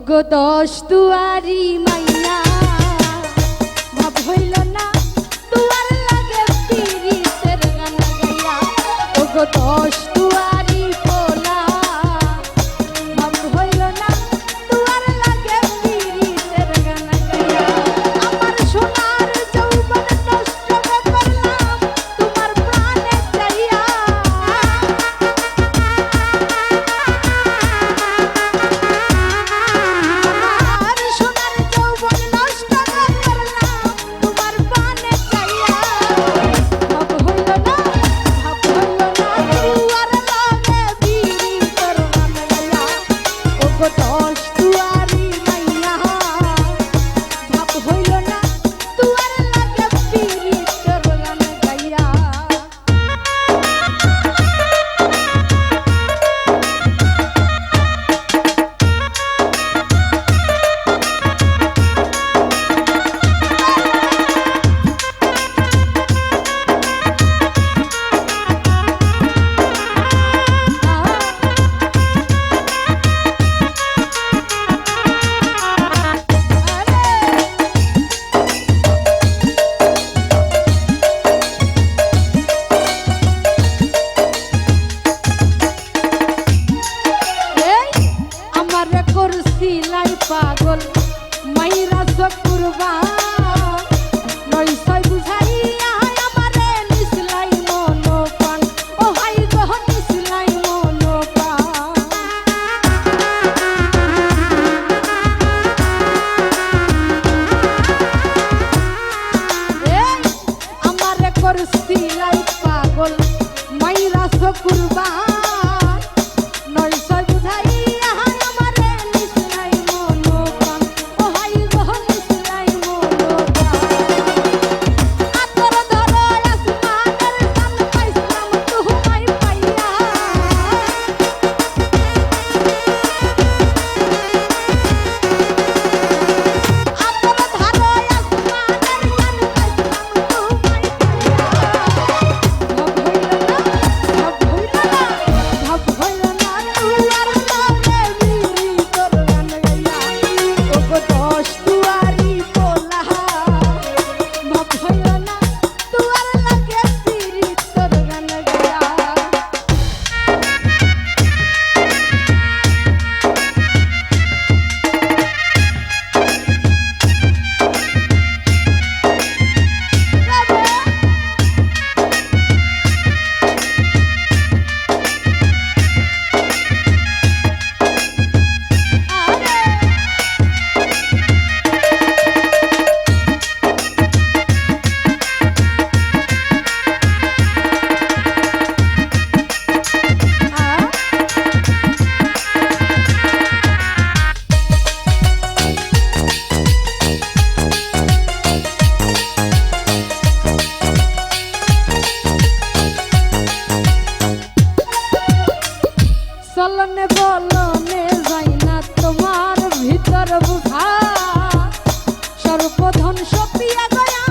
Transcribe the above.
ওগো দশ দুয়ারি মাইয়া ভাব হইল না দুয়ার লাগে পিরিতের গান গাইয়া ওগো দশ দুয়ারি পোলা ভাব হইল না দুয়ার লাগে পিরিতের গান গাইয়া আমার সোনার যৌবন নষ্ট করলাম তোমার প্রাণে চাইয়া পাগল মাইরা সকুরবা নই সই বুঝাইয়া আমারে নিসলাই মনোপান ও হাই গো নিসলাই মনোপান আমারে করছিলাই পাগল মাইরা সকুরবা নই সই বুঝাইয়া আমারে নিসলাই মনোপান ও হাই গো নিসলাই মনোপান আতর ধরো আসমানের চান পাইছিলাম তোমায় পাইয়া আতর ধরো আসমানের চান পাইছিলাম তোমায় পাইয়া ভাব হইল না দুয়ার লাগে পিরিতের গান গাইয়া ওগো দশ দুয়ারি পোলা ভাব হইল না দুয়ার লাগে পিরিতের গান গাইয়া চলনে বলনে যাই না তোমার ভিতর বুঝা সর্বধন সপিয়া গয়া